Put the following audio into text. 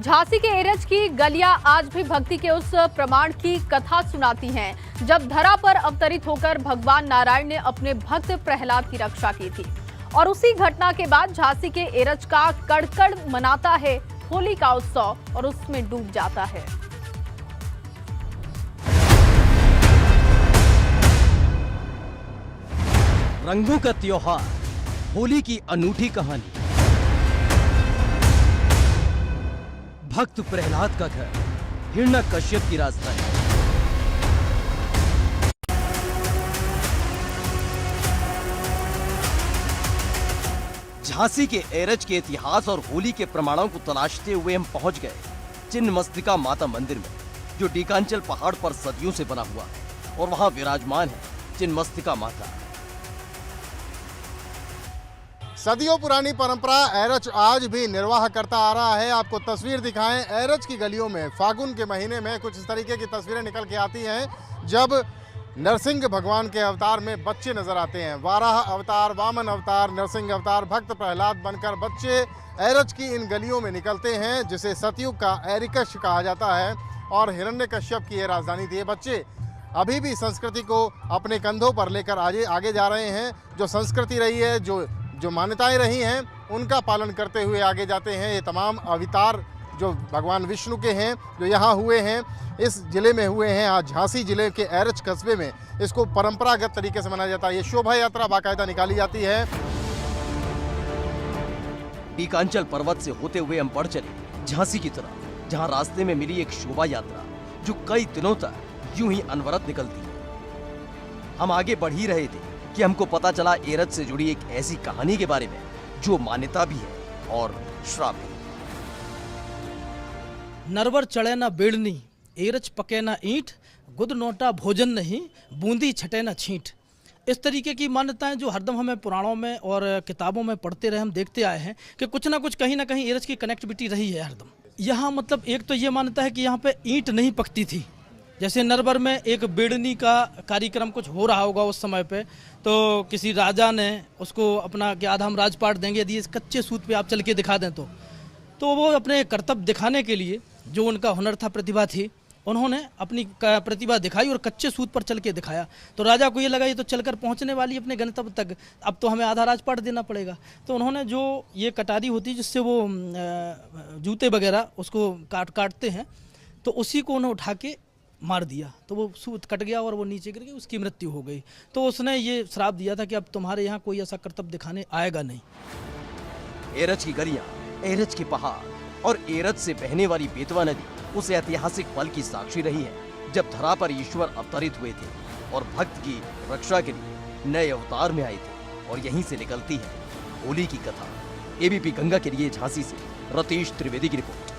झांसी के एरज की गलियां आज भी भक्ति के उस प्रमाण की कथा सुनाती हैं जब धरा पर अवतरित होकर भगवान नारायण ने अपने भक्त प्रहलाद की रक्षा की थी। और उसी घटना के बाद झांसी के एरज का कड़कड़ मनाता है होली का उत्सव और उसमें डूब जाता है। रंगों का त्योहार होली की अनूठी कहानी। भक्त प्रहलाद का घर हिरण्यकश्यप की राजधानी। झांसी के एरज के इतिहास और होली के प्रमाणों को तलाशते हुए हम पहुंच गए चिन्मस्तिका माता मंदिर में, जो डीकांचल पहाड़ पर सदियों से बना हुआ है और वहां विराजमान है चिन्मस्तिका माता। सदियों पुरानी परंपरा एरज आज भी निर्वाह करता आ रहा है। आपको तस्वीर दिखाएं, एरज की गलियों में फागुन के महीने में कुछ इस तरीके की तस्वीरें निकल के आती हैं जब नरसिंह भगवान के अवतार में बच्चे नजर आते हैं। वाराह अवतार, वामन अवतार, नरसिंह अवतार, भक्त प्रहलाद बनकर बच्चे एरज की इन गलियों में निकलते हैं, जिसे सतयुग का एरिकश कहा जाता है और हिरण्यकश्यप की ये राजधानी थी। ये बच्चे अभी भी संस्कृति को अपने कंधों पर लेकर आगे जा रहे हैं। जो संस्कृति रही है, जो मान्यताएं रही हैं, उनका पालन करते हुए आगे जाते हैं। ये तमाम अवतार जो भगवान विष्णु के हैं, जो यहाँ हुए हैं, इस जिले में हुए हैं। आज झांसी जिले के एरज कस्बे में इसको परंपरागत तरीके से मनाया जाता है। ये शोभा यात्रा बाकायदा निकाली जाती है। डीकांचल पर्वत से होते हुए हम बढ़ चले झांसी की तरफ, जहाँ रास्ते में मिली एक शोभा यात्रा जो कई दिनों तक यूं ही अनवरत निकलती है। हम आगे बढ़ ही रहे थे कि हमको पता चला एरज से जुड़ी एक ऐसी कहानी के बारे में जो मान्यता भी है और श्राप भी। नरवर चढ़े न बेड़नी, एरज पके न ईंट, गुद नोटा भोजन नहीं, बूंदी छटे न छींट। इस तरीके की मान्यताएं जो हरदम हमें पुराणों में और किताबों में पढ़ते रहे, हम देखते आए हैं कि कुछ ना कुछ कहीं ना कहीं एरज की कनेक्टिविटी रही है हरदम। यहाँ मतलब एक तो ये मान्यता है कि यहाँ पे ईंट नहीं पकती थी। जैसे नरवर में एक बेड़नी का कार्यक्रम कुछ हो रहा होगा उस समय पे, तो किसी राजा ने उसको अपना कि आधा हम राजपाट देंगे यदि इस कच्चे सूत पे आप चल के दिखा दें तो वो अपने कर्तव्य दिखाने के लिए, जो उनका हुनर था, प्रतिभा थी, उन्होंने अपनी प्रतिभा दिखाई और कच्चे सूत पर चल के दिखाया। तो राजा को ये लगा ये तो चलकर पहुंचने वाली अपने गंतव्य तक, अब तो हमें आधा राजपाट देना पड़ेगा। तो उन्होंने जो ये कटारी होती है जिससे वो जूते वगैरह उसको काटते हैं, तो उसी को उन्हें उठा के मार दिया। तो वो सूत कट गया और वो नीचे गिर गई, उसकी मृत्यु हो गई। तो उसने ये श्राप दिया था कि अब तुम्हारे यहाँ कोई ऐसा कर्तव्य दिखाने आएगा नहीं। एरज की गलियां, एरज के पहाड़ और एरज से बहने वाली बेतवा नदी उस ऐतिहासिक पल की साक्षी रही है जब धरा पर ईश्वर अवतरित हुए थे और भक्त की रक्षा के लिए नए अवतार में आए थे। और यहीं से निकलती है होली की कथा। एबीपी गंगा के लिए झांसी से रतीश त्रिवेदी की रिपोर्ट।